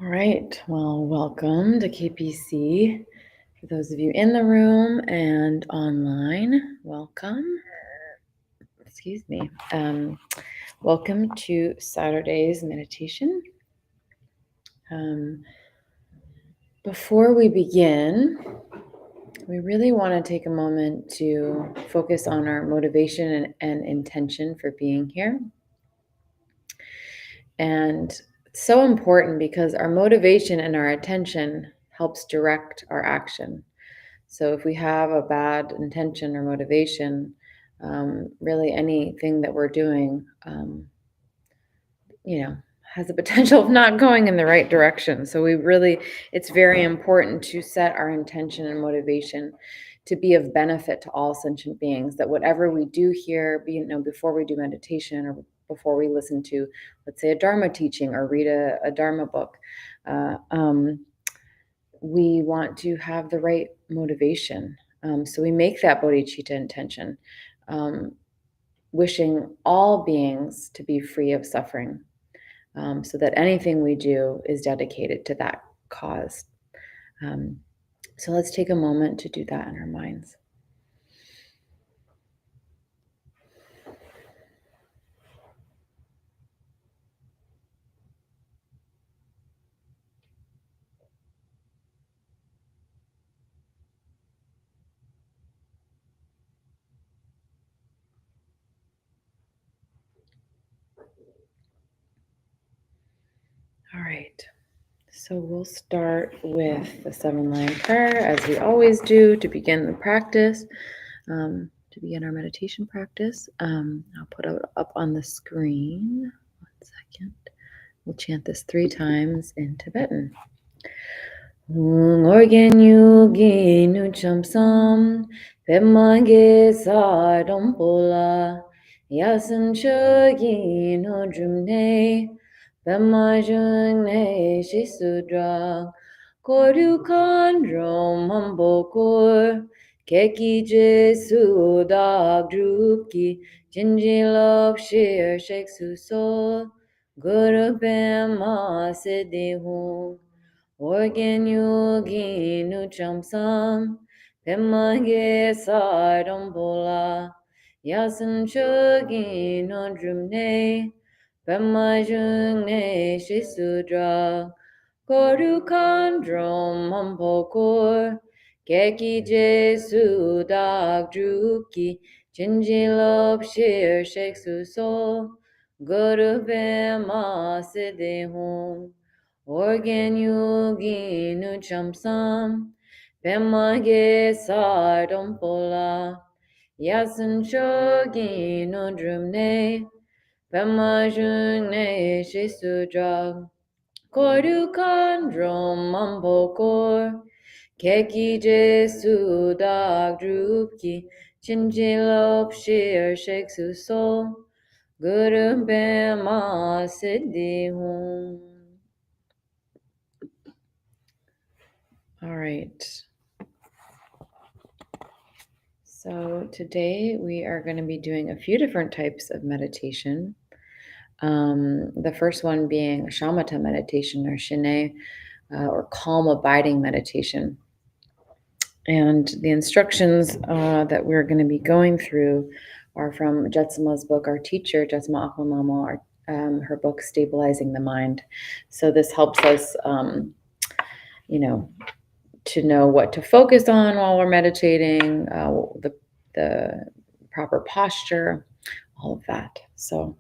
All right, well, welcome to KPC. For those of you in the room and online, welcome. Excuse me. Welcome to Saturday's meditation. Before we begin, we really want to take a moment to focus on our motivation and intention for being here. And it's so important because our motivation and our attention helps direct our action. So if we have a bad intention or motivation, really anything that we're doing, has the potential of not going in the right direction. So it's very important to set our intention and motivation to be of benefit to all sentient beings, that whatever we do here, before we do meditation or before we listen to, let's say, a Dharma teaching or read a Dharma book, we want to have the right motivation. So we make that bodhicitta intention, wishing all beings to be free of suffering, so that anything we do is dedicated to that cause. So let's take a moment to do that in our minds. All right, so we'll start with the 7-line prayer, as we always do, to begin the practice, to begin our meditation practice. I'll put it up on the screen. 1 second. We'll chant this 3 times in Tibetan. Organ yugi nu chamsam, pemange sa dompola, yasan chogi no drumne, pemajune shisudra, koru kandro mambokur, keki jesu dag druki, jinjilok shir sheksu sol, guru pema siddhi. Organ yogi nu chamsam, pemange sardombola, yasan chogi no drumne, pemajungne shisudra, koru kandrom mampokor, keki jesu dag druki, jinjilop shir sheksu sol, guru pema siddhi hum. Organ yogi nu chamsam, pemange sardompola, yasan chogi no drumne, pemajungne shisudra, koru kandrom mampokor, keki jesu dag drupki, chinjilop shir sheksu sol, guru pema siddhi hum. All right. So today we are going to be doing a few different types of meditation. The first one being Shamatha meditation, or Shine, or calm abiding meditation. And the instructions that we're going to be going through are from Jetsunma's book, our teacher, Jetsunma Aklamama, her book, Stabilizing the Mind. So this helps us, to know what to focus on while we're meditating, the proper posture, all of that. So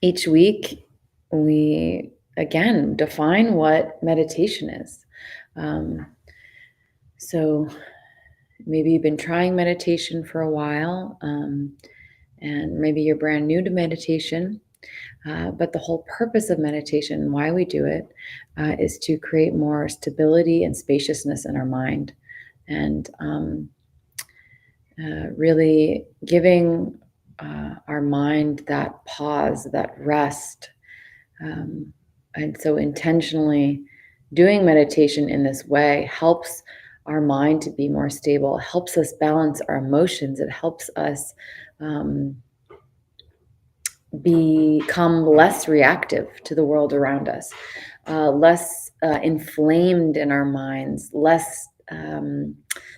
each week we, again, define what meditation is. So maybe you've been trying meditation for a while, and maybe you're brand new to meditation. But the whole purpose of meditation, why we do it, is to create more stability and spaciousness in our mind, and really giving our mind that pause, that rest. And so intentionally doing meditation in this way helps our mind to be more stable, helps us balance our emotions. It helps us become less reactive to the world around us, less inflamed in our minds, less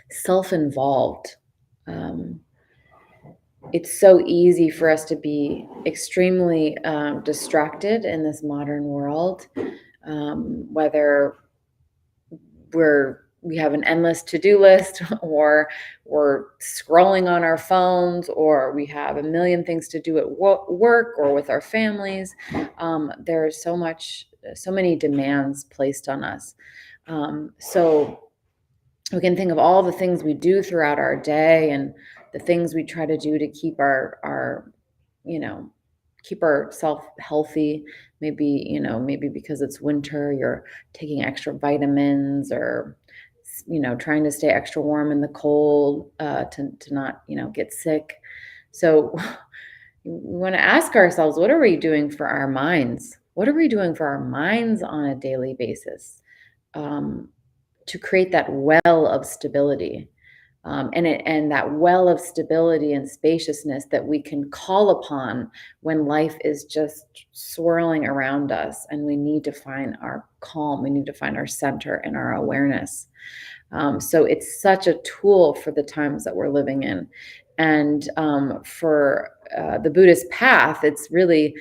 self-involved. Um, it's so easy for us to be extremely distracted in this modern world, whether we have an endless to-do list or we're scrolling on our phones or we have a million things to do at work or with our families. There's so many demands placed on us. So we can think of all the things we do throughout our day and the things we try to do to keep our you know keep ourselves healthy. Maybe because it's winter, you're taking extra vitamins, or trying to stay extra warm in the cold, to not get sick. So we want to ask ourselves, what are we doing for our minds? What are we doing for our minds on a daily basis, um, to create that well of stability, and that well of stability and spaciousness that we can call upon when life is just swirling around us and we need to find our calm, we need to find our center and our awareness. So it's such a tool for the times that we're living in. And for the Buddhist path, it's really,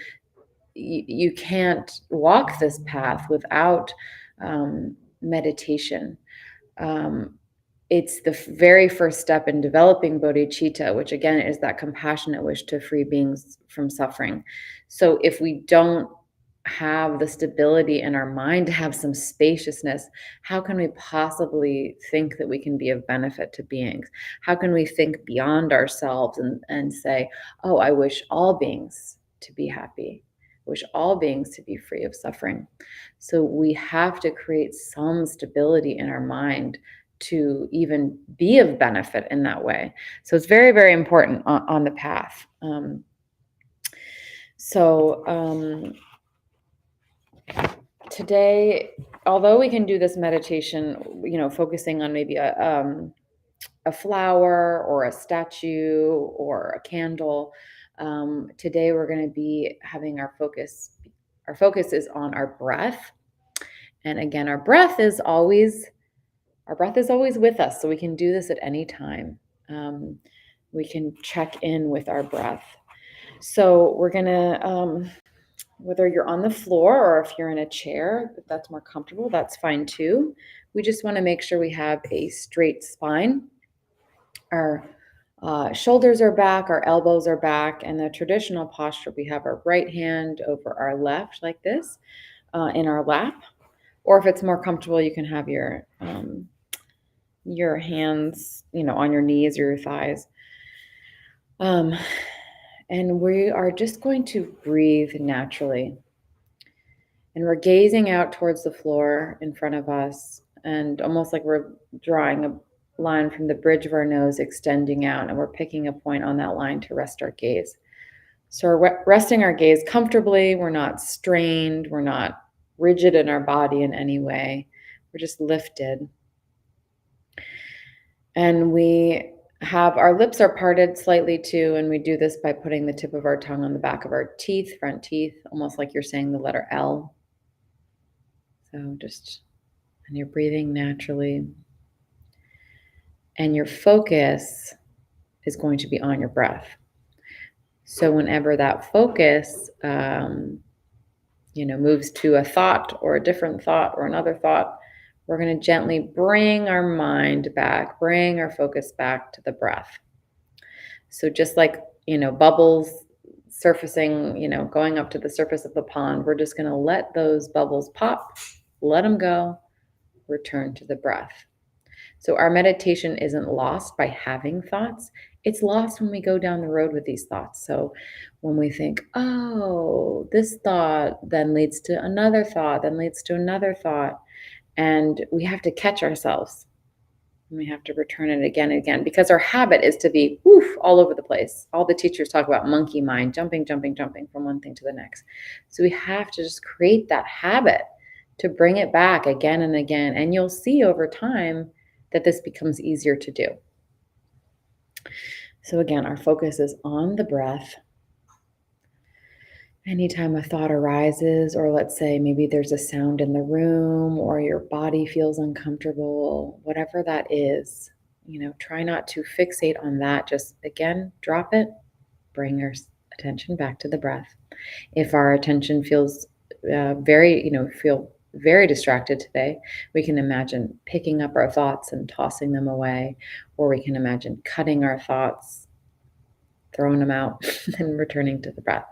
you can't walk this path without meditation. Um, it's the very first step in developing bodhicitta, which again is that compassionate wish to free beings from suffering. So if we don't have the stability in our mind to have some spaciousness, how can we possibly think that we can be of benefit to beings? How can we think beyond ourselves and say, oh, I wish all beings to be happy, I wish all beings to be free of suffering? So we have to create some stability in our mind to even be of benefit in that way. So it's very, very important on the path. Today, although we can do this meditation, focusing on maybe a flower or a statue or a candle, today we're going to be having our focus. Our focus is on our breath, and again, our breath is always with us, so we can do this at any time. We can check in with our breath. So we're gonna, whether you're on the floor or if you're in a chair, if that's more comfortable, that's fine too. We just want to make sure we have a straight spine. Our shoulders are back, our elbows are back, and the traditional posture, we have our right hand over our left like this, in our lap. Or if it's more comfortable, you can have your hands, on your knees or your thighs. And we are just going to breathe naturally. And we're gazing out towards the floor in front of us, and almost like we're drawing a line from the bridge of our nose extending out, and we're picking a point on that line to rest our gaze. So we're resting our gaze comfortably. We're not strained. We're not rigid in our body in any way. We're just lifted. And we have our lips are parted slightly too, and we do this by putting the tip of our tongue on the back of our teeth, front teeth, almost like you're saying the letter L. So and you're breathing naturally. And your focus is going to be on your breath. So whenever that focus, moves to a thought or a different thought or another thought, we're going to gently bring our mind back, bring our focus back to the breath. So just like, bubbles surfacing, going up to the surface of the pond, we're just going to let those bubbles pop, let them go, return to the breath. So our meditation isn't lost by having thoughts. It's lost when we go down the road with these thoughts. So when we think, oh, this thought then leads to another thought, then leads to another thought, and we have to catch ourselves. And we have to return it again and again, because our habit is to be all over the place. All the teachers talk about monkey mind, jumping from one thing to the next. So we have to just create that habit to bring it back again and again. And you'll see over time that this becomes easier to do. So again, our focus is on the breath. Anytime a thought arises, or let's say maybe there's a sound in the room or your body feels uncomfortable, whatever that is, try not to fixate on that. Just again, drop it, bring your attention back to the breath. If our attention feels feel very distracted today, we can imagine picking up our thoughts and tossing them away, or we can imagine cutting our thoughts, throwing them out, and returning to the breath.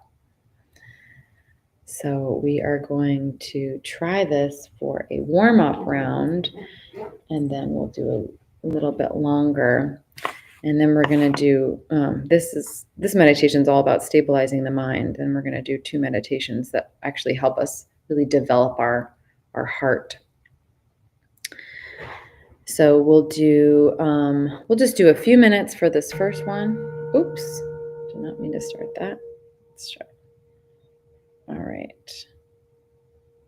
So we are going to try this for a warm-up round, and then we'll do a little bit longer. And then we're going to do, this meditation is all about stabilizing the mind. And we're going to do 2 meditations that actually help us really develop our heart. So we'll just do a few minutes for this first one. Oops, did not mean to start that. Let's try. All right,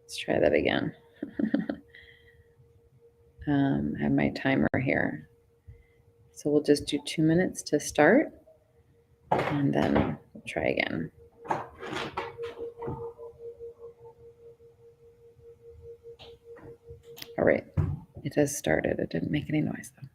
let's try that again. I have my timer here. So we'll just do 2 minutes to start, and then we'll try again. All right, it has started. It didn't make any noise though.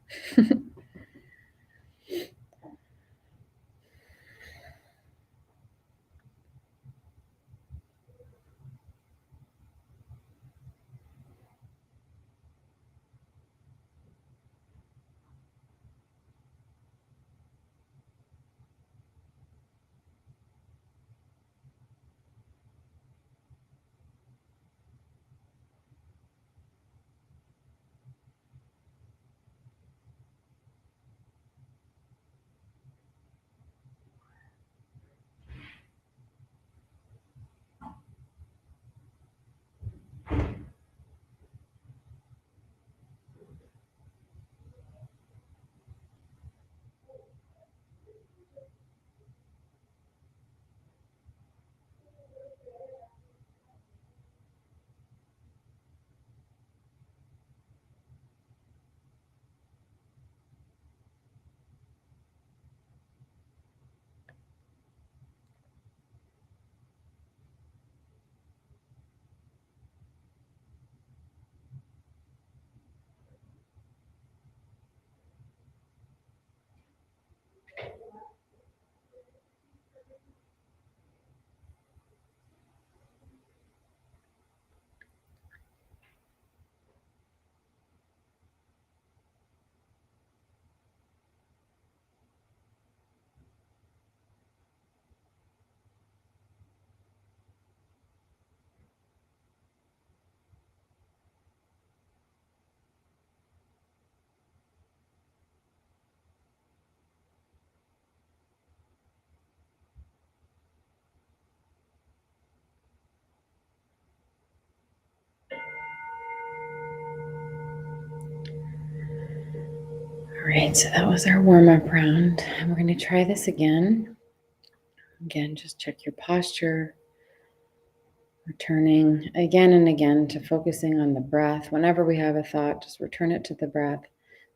All right, so that was our warm-up round. And we're going to try this again. Again, just check your posture. Returning again and again to focusing on the breath. Whenever we have a thought, just return it to the breath.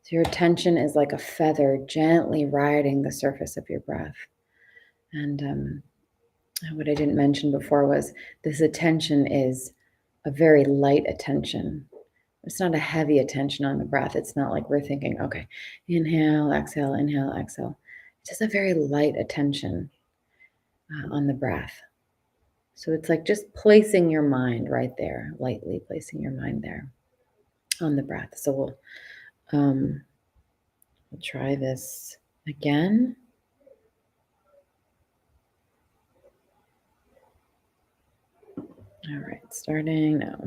So your attention is like a feather gently riding the surface of your breath. And what I didn't mention before was this attention is a very light attention. It's not a heavy attention on the breath. It's not like we're thinking, okay, inhale, exhale, inhale, exhale. It's just a very light attention on the breath. So it's like just placing your mind right there, lightly placing your mind there on the breath. So we'll try this again. All right, starting now.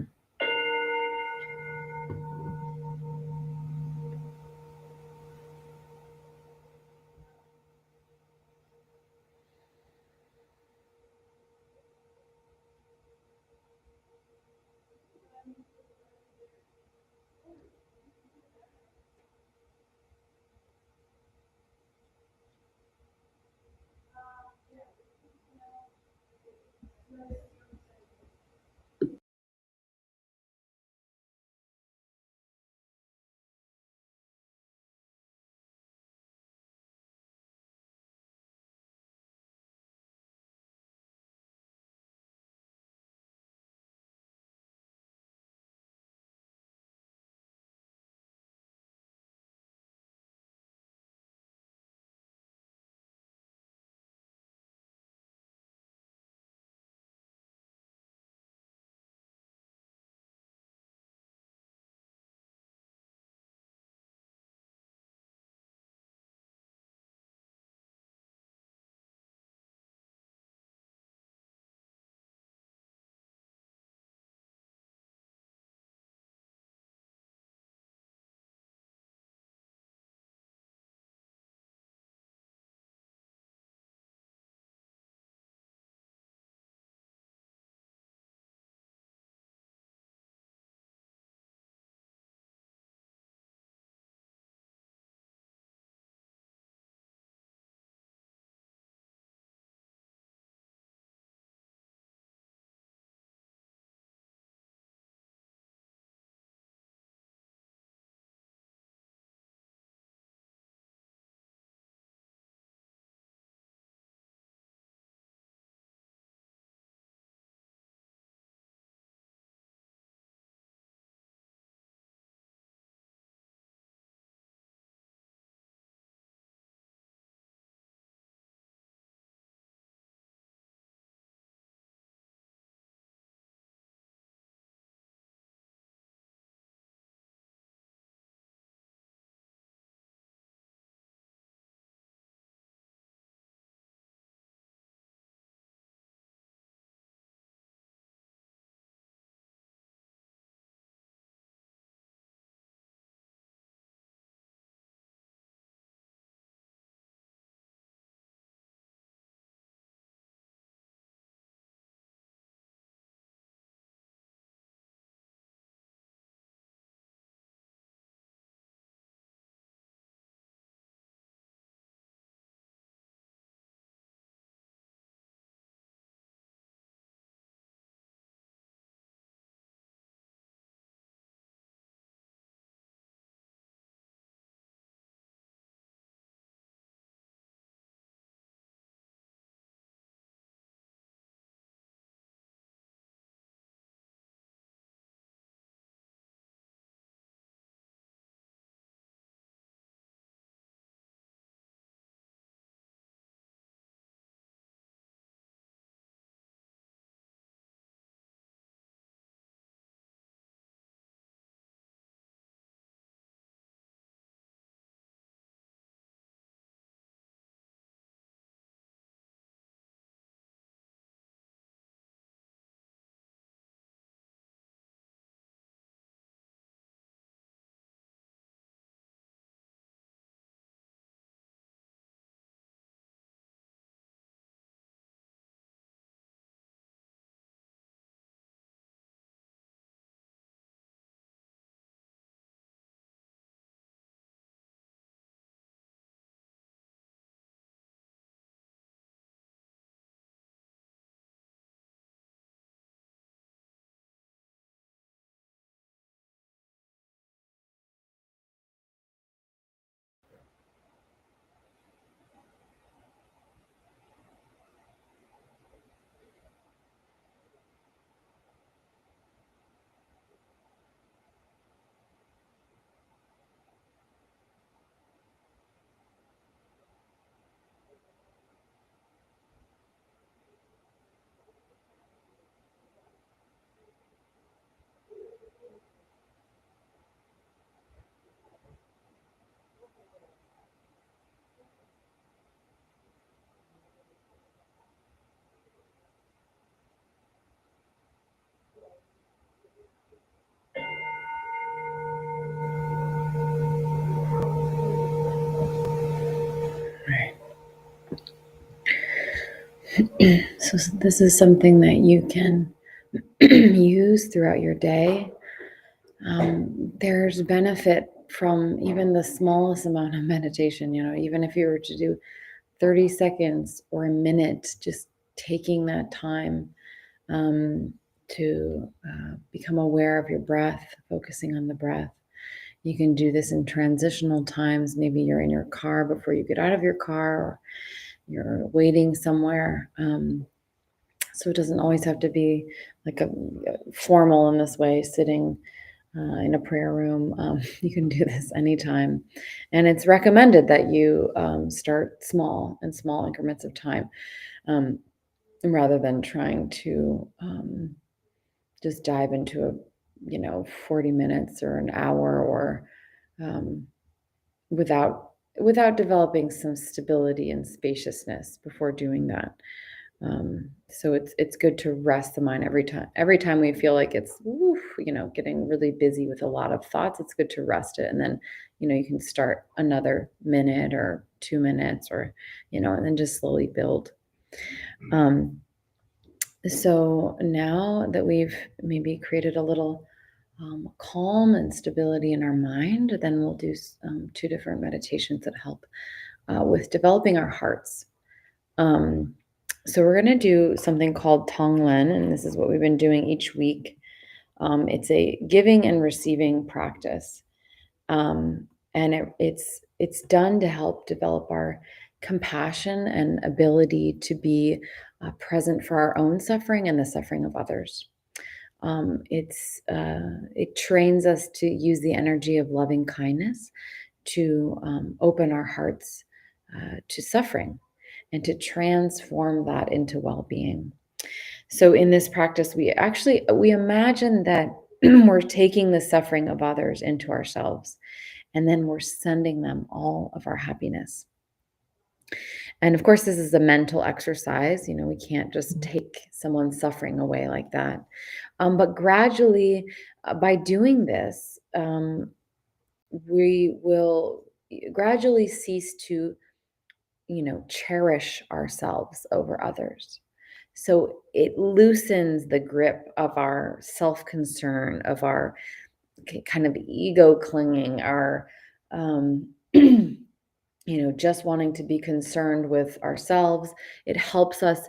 So this is something that you can use throughout your day. There's benefit from even the smallest amount of meditation, even if you were to do 30 seconds or a minute, just taking that time to become aware of your breath, focusing on the breath. You can do this in transitional times. Maybe you're in your car before you get out of your car, or you're waiting somewhere. So it doesn't always have to be like a formal in this way, sitting in a prayer room. You can do this anytime. And it's recommended that you start small in small increments of time, um, rather than trying to just dive into 40 minutes or an hour, or um, without developing some stability and spaciousness before doing that. So it's good to rest the mind every time. Every time we feel like it's getting really busy with a lot of thoughts, it's good to rest it, and then you can start another minute or 2 minutes, or and then just slowly build. Um, so now that we've maybe created a little calm and stability in our mind, then we'll do two different meditations that help with developing our hearts. So we're going to do something called Tonglen, and this is what we've been doing each week. It's a giving and receiving practice, and it's done to help develop our compassion and ability to be present for our own suffering and the suffering of others. It trains us to use the energy of loving kindness to open our hearts to suffering and to transform that into well-being. So in this practice, we imagine that we're taking the suffering of others into ourselves, and then we're sending them all of our happiness. And of course, this is a mental exercise. We can't just take someone's suffering away like that. But gradually, by doing this, we will gradually cease to, cherish ourselves over others. So it loosens the grip of our self concern, of our kind of ego clinging, our, just wanting to be concerned with ourselves. It helps us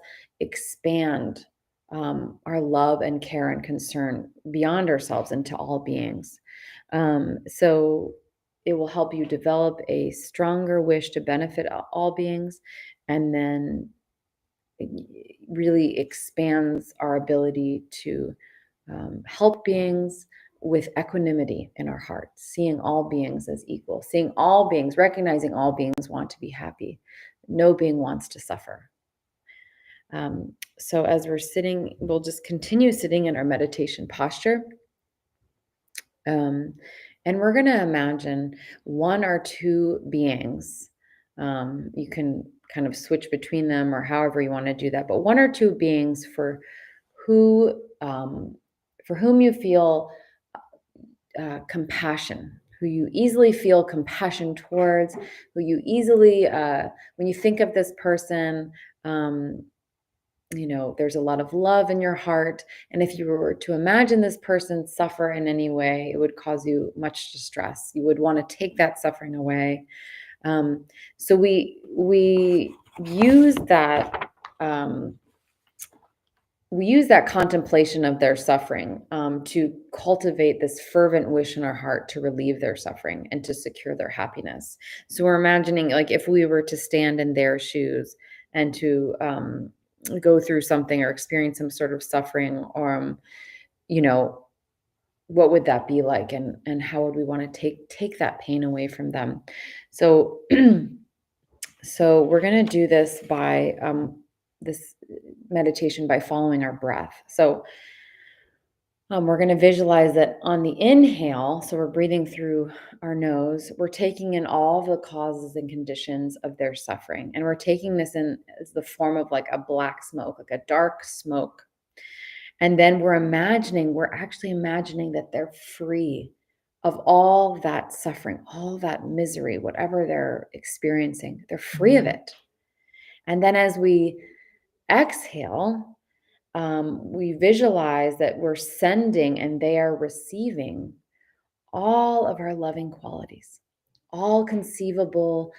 expand our love and care and concern beyond ourselves into all beings. So it will help you develop a stronger wish to benefit all beings, and then it really expands our ability to help beings with equanimity in our hearts, seeing all beings as equal, seeing all beings, recognizing all beings want to be happy. No being wants to suffer. So as we're sitting, we'll just continue sitting in our meditation posture. And we're going to imagine one or two beings. You can kind of switch between them or however you want to do that, but one or two beings who for whom you feel compassion, who you easily feel compassion towards, who you easily, when you think of this person, um, there's a lot of love in your heart. And if you were to imagine this person suffer in any way, it would cause you much distress. You would want to take that suffering away. So we use that. We use that contemplation of their suffering to cultivate this fervent wish in our heart to relieve their suffering and to secure their happiness. So we're imagining, like, if we were to stand in their shoes and to go through something or experience some sort of suffering, or you know, what would that be like, and how would we want to take that pain away from them? So so we're going to do this by this meditation by following our breath. So we're going to visualize that on the inhale, so we're breathing through our nose, we're taking in all the causes and conditions of their suffering. And we're taking this in as the form of like a black smoke, like a dark smoke. And then we're actually imagining that they're free of all that suffering, all that misery, whatever they're experiencing, they're free of it. And then as we exhale, we visualize that we're sending and they are receiving all of our loving qualities, all conceivable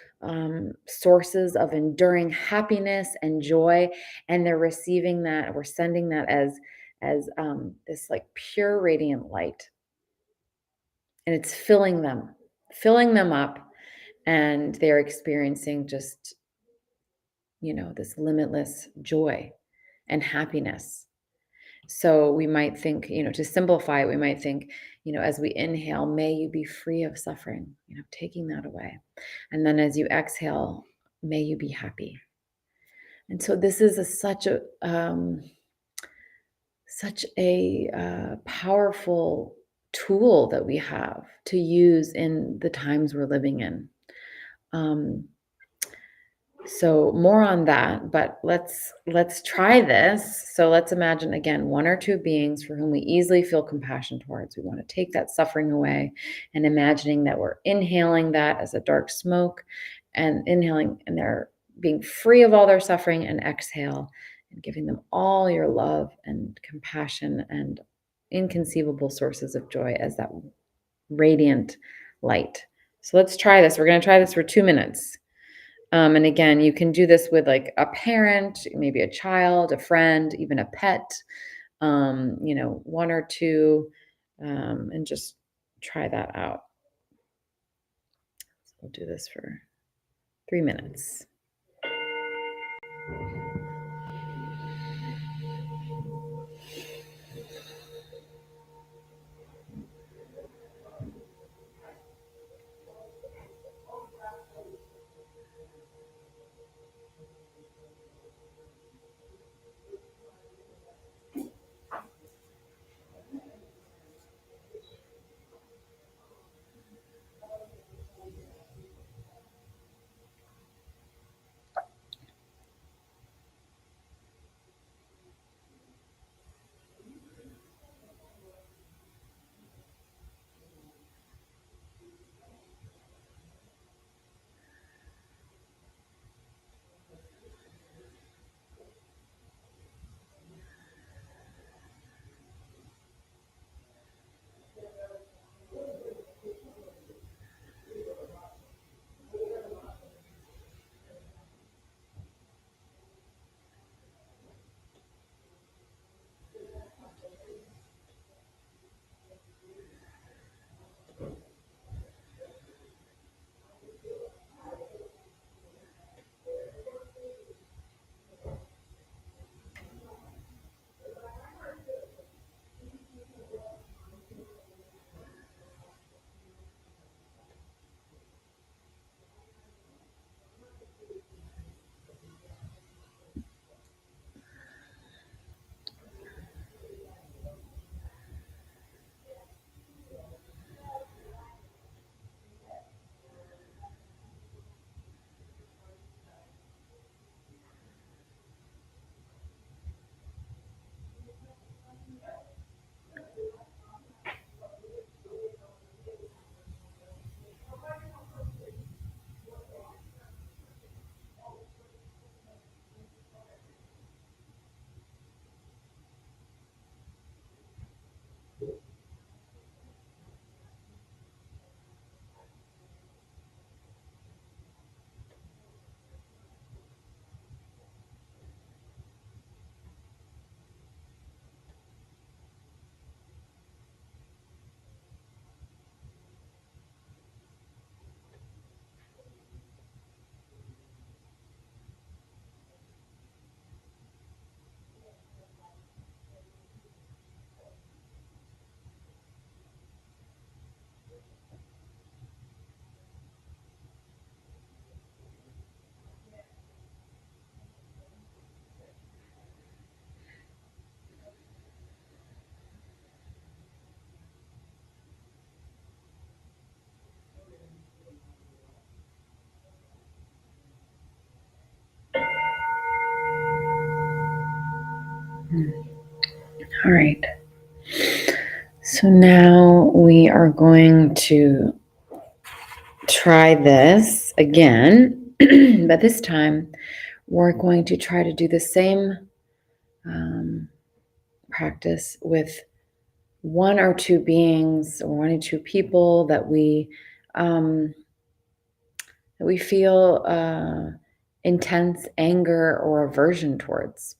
sources of enduring happiness and joy, and they're receiving that. We're sending that as this like pure radiant light, and it's filling them up, and they're experiencing just this limitless joy and happiness. So we might think, to simplify it, we might think, as we inhale, may you be free of suffering, taking that away. And then as you exhale, may you be happy. And so this is such a powerful tool that we have to use in the times we're living in. So more on that, but let's try this. So let's imagine again, one or two beings for whom we easily feel compassion towards. We want to take that suffering away, and imagining that we're inhaling that as a dark smoke, and inhaling, and they're being free of all their suffering, and exhale and giving them all your love and compassion and inconceivable sources of joy as that radiant light. So let's try this. We're going to try this for 2 minutes. And again, you can do this with like a parent, maybe a child, a friend, even a pet, one or two, and just try that out. So we'll do this for 3 minutes. All right. So now we are going to try this again, but this time We're going to try to do the same practice with one or two beings or one or two people that we feel intense anger or aversion towards.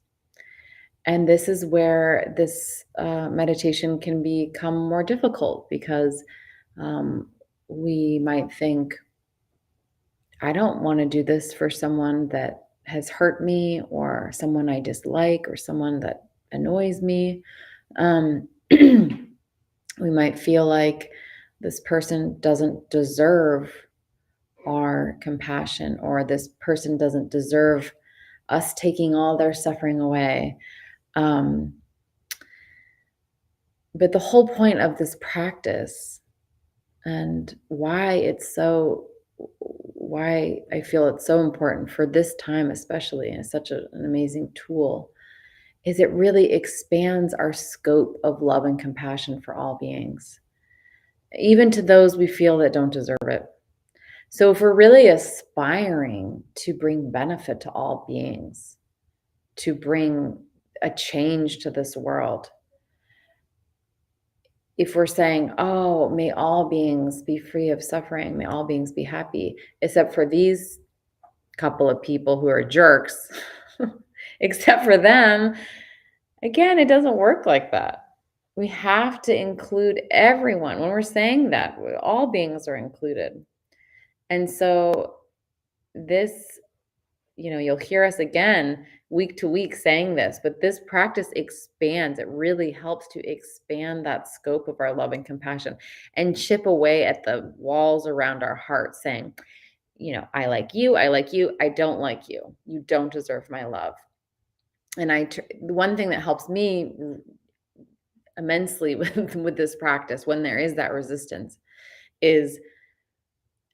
And this is where this meditation can become more difficult because we might think, I don't want to do this for someone that has hurt me or someone I dislike or someone that annoys me. We might feel like this person doesn't deserve our compassion, or this person doesn't deserve us taking all their suffering away. But the whole point of this practice and why I feel it's so important for this time, especially, and it's such an amazing tool, is it really expands our scope of love and compassion for all beings, even to those we feel that don't deserve it. So if we're really aspiring to bring benefit to all beings, to bring a change to this world, if we're saying, oh, may all beings be free of suffering, may all beings be happy, except for these couple of people who are jerks, except for them, again, it doesn't work like that. We have to include everyone. When we're saying that, all beings are included. And so this, you'll hear us again week to week saying this, but this practice expands. It really helps to expand that scope of our love and compassion and chip away at the walls around our heart, saying, I like you, I don't like you. You don't deserve my love. And one thing that helps me immensely with this practice, when there is that resistance, is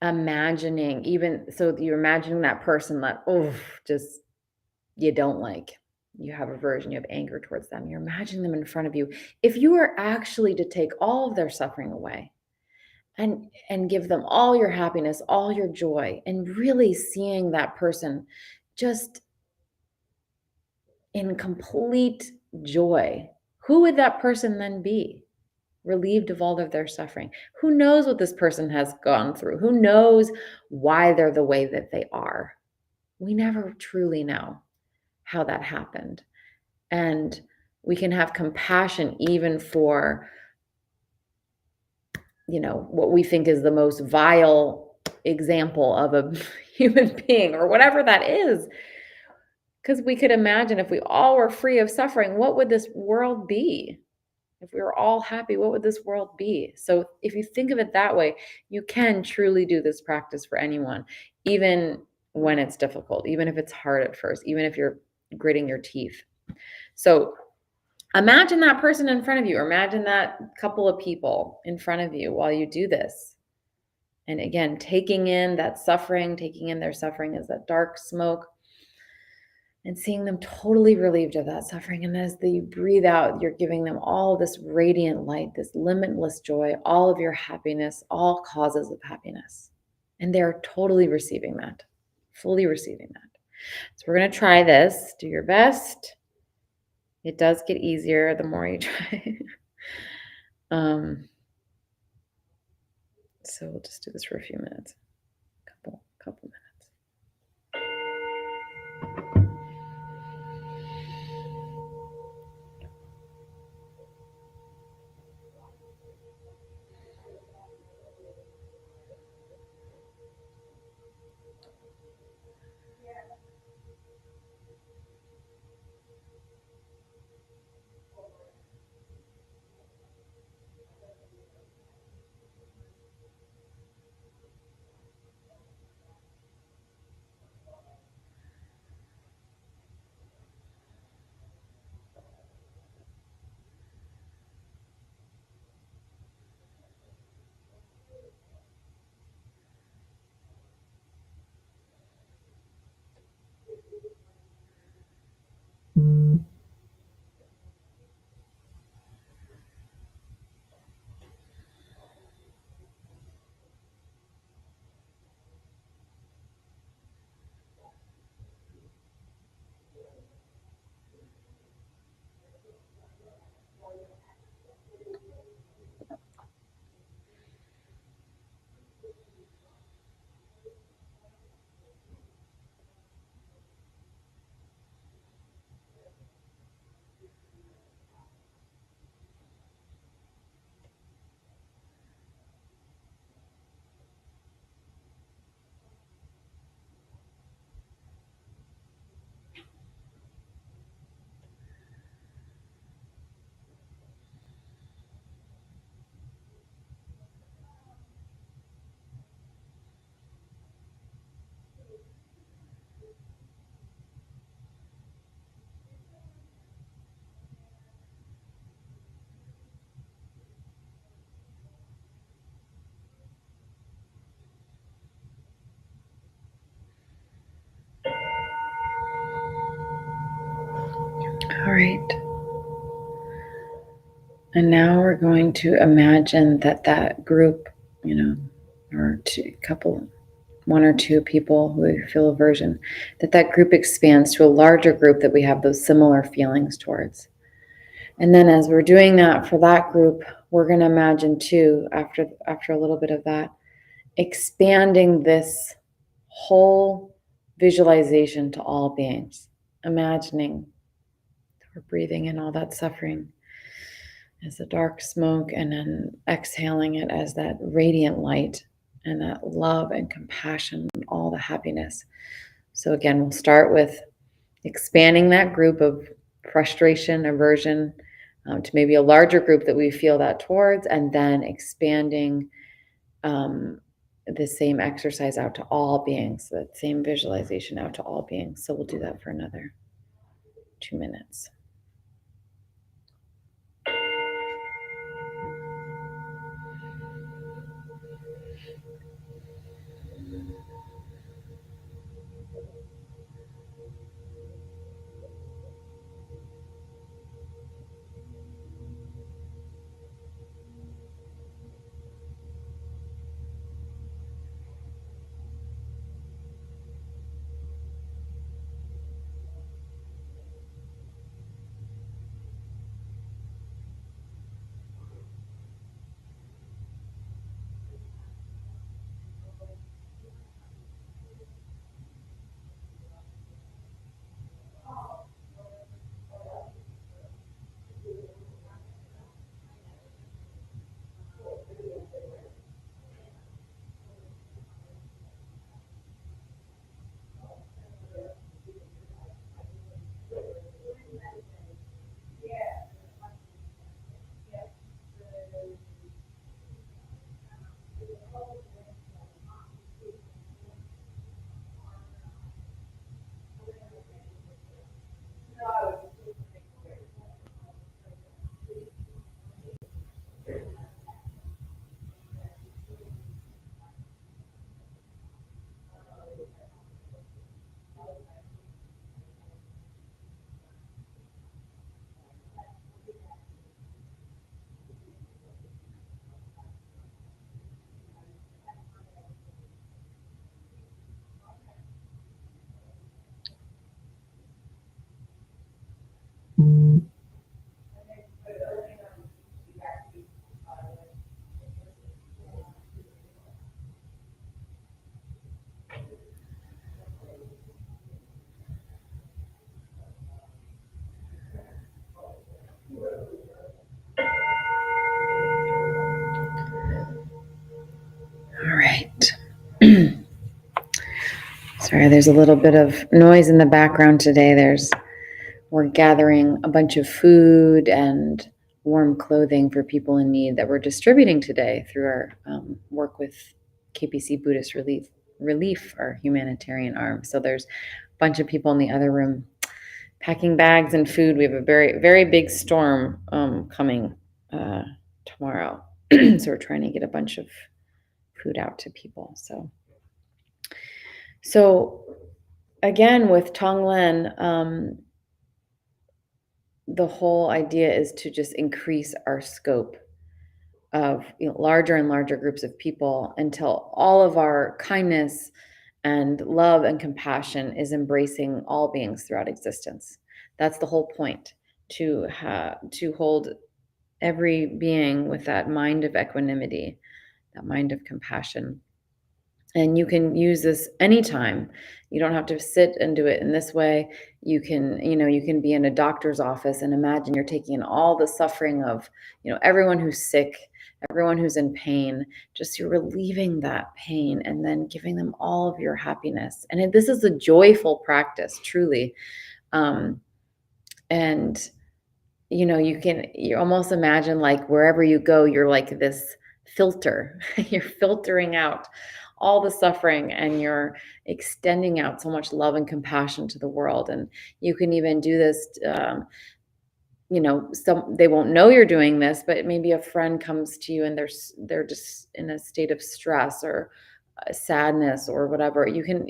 imagining, even so you're imagining that person that, just you don't like, you have aversion, you have anger towards them, you're imagining them in front of you. If you were actually to take all of their suffering away and give them all your happiness, all your joy, and really seeing that person just in complete joy, who would that person then be? Relieved of all of their suffering. Who knows what this person has gone through? Who knows why they're the way that they are? We never truly know how that happened. And we can have compassion even for, what we think is the most vile example of a human being or whatever that is. Because we could imagine, if we all were free of suffering, what would this world be? If we were all happy, what would this world be? So if you think of it that way, you can truly do this practice for anyone, even when it's difficult, even if it's hard at first, even if you're gritting your teeth. So imagine that person in front of you, or imagine that couple of people in front of you while you do this. And again, taking in that suffering, taking in their suffering as that dark smoke, and seeing them totally relieved of that suffering. And as you breathe out, you're giving them all this radiant light, this limitless joy, all of your happiness, all causes of happiness. And they're totally receiving that, fully receiving that. So we're going to try this. Do your best. It does get easier the more you try. So we'll just do this for a few minutes, couple minutes. right. And now we're going to imagine that group, or one or two people who feel aversion, that group expands to a larger group that we have those similar feelings towards. And then as we're doing that for that group, we're going to imagine too, after a little bit of that, expanding this whole visualization to all beings, imagining we're breathing in all that suffering as the dark smoke, and then exhaling it as that radiant light and that love and compassion and all the happiness. So again, we'll start with expanding that group of frustration, aversion, to maybe a larger group that we feel that towards, and then expanding the same exercise out to all beings, that same visualization out to all beings. So we'll do that for another 2 minutes. All right. Sorry, there's a little bit of noise in the background today. We're gathering a bunch of food and warm clothing for people in need that we're distributing today through our work with KPC Buddhist Relief, our humanitarian arm. So there's a bunch of people in the other room packing bags and food. We have a very, very big storm coming tomorrow. So we're trying to get a bunch of food out to people. So again, with Tonglen, the whole idea is to just increase our scope of larger and larger groups of people until all of our kindness and love and compassion is embracing all beings throughout existence. That's the whole point, to hold every being with that mind of equanimity, that mind of compassion. And you can use this anytime. You don't have to sit and do it in this way. You can be in a doctor's office and imagine you're taking in all the suffering of, everyone who's sick, everyone who's in pain, just you're relieving that pain and then giving them all of your happiness. And this is a joyful practice, truly. And you almost imagine like wherever you go, you're like this filter. You're filtering out all the suffering and you're extending out so much love and compassion to the world. And you can even do this, they won't know you're doing this, but maybe a friend comes to you and they're just in a state of stress or sadness or whatever. You can,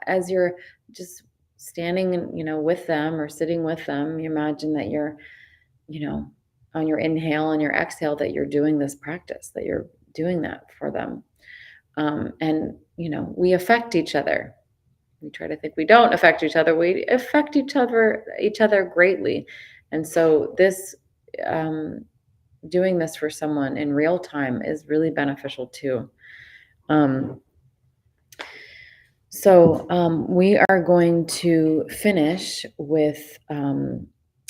as you're just standing, with them or sitting with them, you imagine that you're, on your inhale and your exhale, that you're doing this practice, that you're doing that for them. And, we affect each other. We try to think we don't affect each other. We affect each other greatly. And so this, doing this for someone in real time is really beneficial too. So we are going to finish with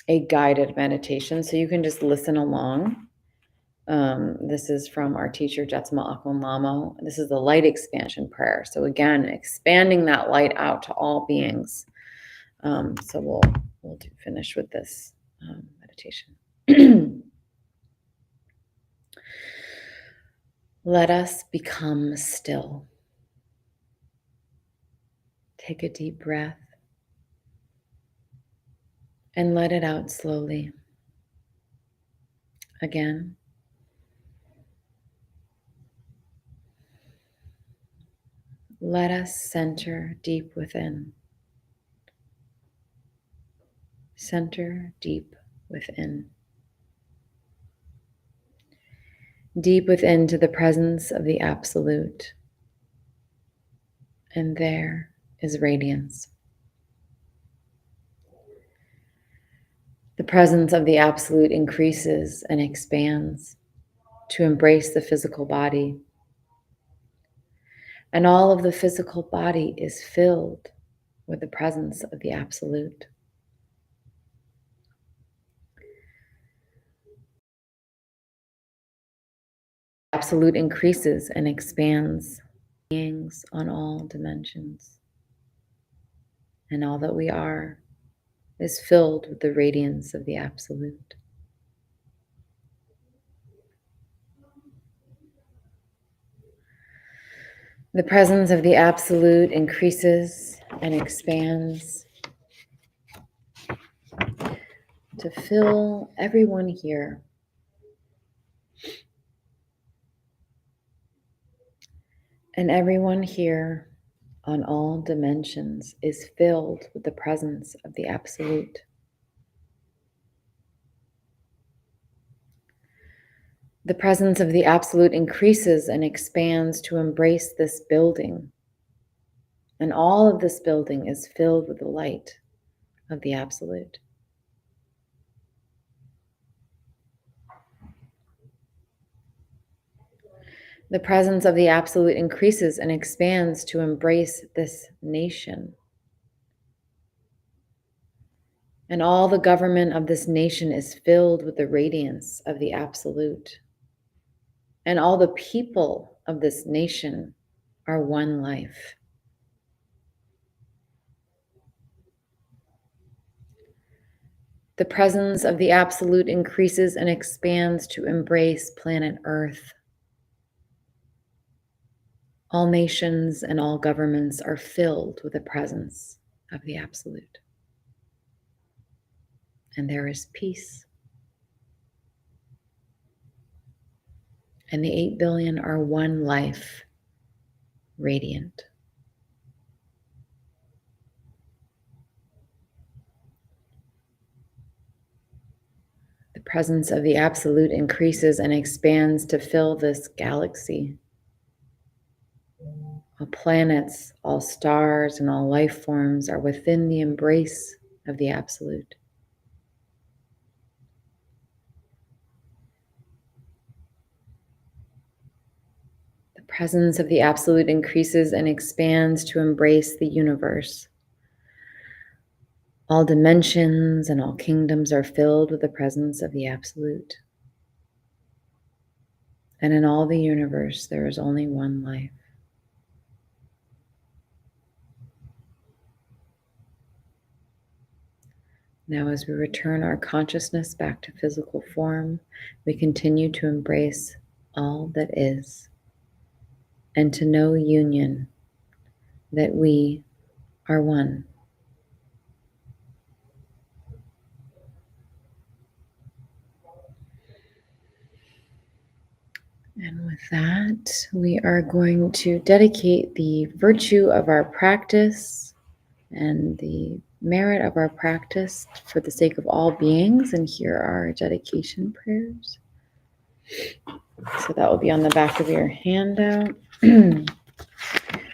a guided meditation. So you can just listen along. This is from our teacher, Jetsunma Akon Lamo. This is the light expansion prayer. So again, expanding that light out to all beings. So we'll finish with this meditation. Let us become still. Take a deep breath and let it out slowly. Again. Let us center deep within. Center deep within. Deep within to the presence of the Absolute. And there is radiance. The presence of the Absolute increases and expands to embrace the physical body. And all of the physical body is filled with the presence of the Absolute. Absolute increases and expands beings on all dimensions. And all that we are is filled with the radiance of the Absolute. The presence of the Absolute increases and expands to fill everyone here. And everyone here on all dimensions is filled with the presence of the Absolute. The presence of the Absolute increases and expands to embrace this building. And all of this building is filled with the light of the Absolute. The presence of the Absolute increases and expands to embrace this nation. And all the government of this nation is filled with the radiance of the Absolute. And all the people of this nation are one life. The presence of the Absolute increases and expands to embrace planet Earth. All nations and all governments are filled with the presence of the Absolute. And there is peace. And the 8 billion are one life, radiant. The presence of the Absolute increases and expands to fill this galaxy. All planets, all stars, and all life forms are within the embrace of the Absolute. The presence of the Absolute increases and expands to embrace the universe. All dimensions and all kingdoms are filled with the presence of the Absolute. And in all the universe, there is only one life. Now, as we return our consciousness back to physical form, we continue to embrace all that is and to know union, that we are one. And with that, we are going to dedicate the virtue of our practice and the merit of our practice for the sake of all beings. And here are our dedication prayers. So that will be on the back of your handout.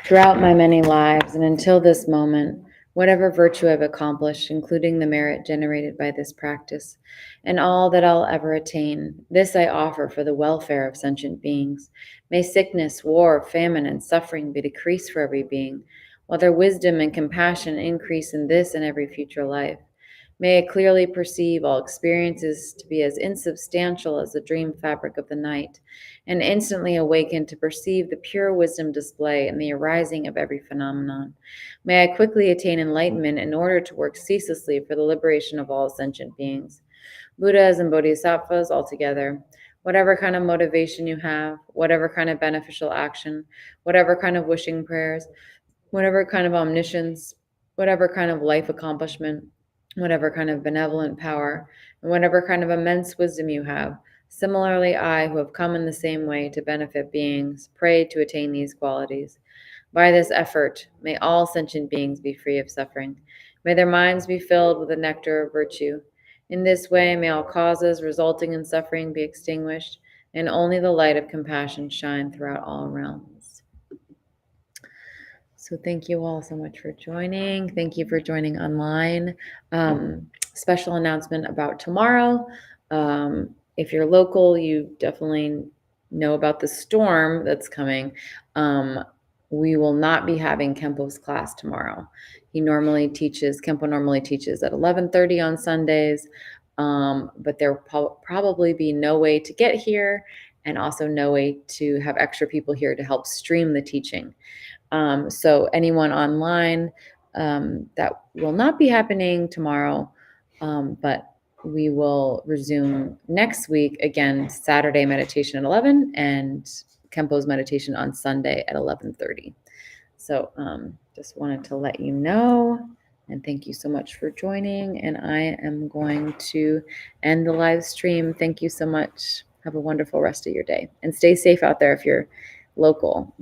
Throughout my many lives and until this moment, whatever virtue I've accomplished, including the merit generated by this practice, and all that I'll ever attain, this I offer for the welfare of sentient beings. May sickness, war, famine, and suffering be decreased for every being, while their wisdom and compassion increase in this and every future life. May I clearly perceive all experiences to be as insubstantial as the dream fabric of the night, and instantly awaken to perceive the pure wisdom display in the arising of every phenomenon. May I quickly attain enlightenment in order to work ceaselessly for the liberation of all sentient beings. Buddhas and Bodhisattvas altogether, whatever kind of motivation you have, whatever kind of beneficial action, whatever kind of wishing prayers, whatever kind of omniscience, whatever kind of life accomplishment, whatever kind of benevolent power, and whatever kind of immense wisdom you have. Similarly, I, who have come in the same way to benefit beings, pray to attain these qualities. By this effort, may all sentient beings be free of suffering. May their minds be filled with the nectar of virtue. In this way, may all causes resulting in suffering be extinguished, and only the light of compassion shine throughout all realms. So thank you all so much for joining. Thank you for joining online. Special announcement about tomorrow. If you're local, you definitely know about the storm that's coming. We will not be having Kempo's class tomorrow. Kempo normally teaches at 11:30 on Sundays, but there will probably be no way to get here and also no way to have extra people here to help stream the teaching. So anyone online, that will not be happening tomorrow, but we will resume next week, again, Saturday meditation at 11 and Kempo's meditation on Sunday at 11:30. So just wanted to let you know, and thank you so much for joining, and I am going to end the live stream. Thank you so much. Have a wonderful rest of your day, and stay safe out there if you're local.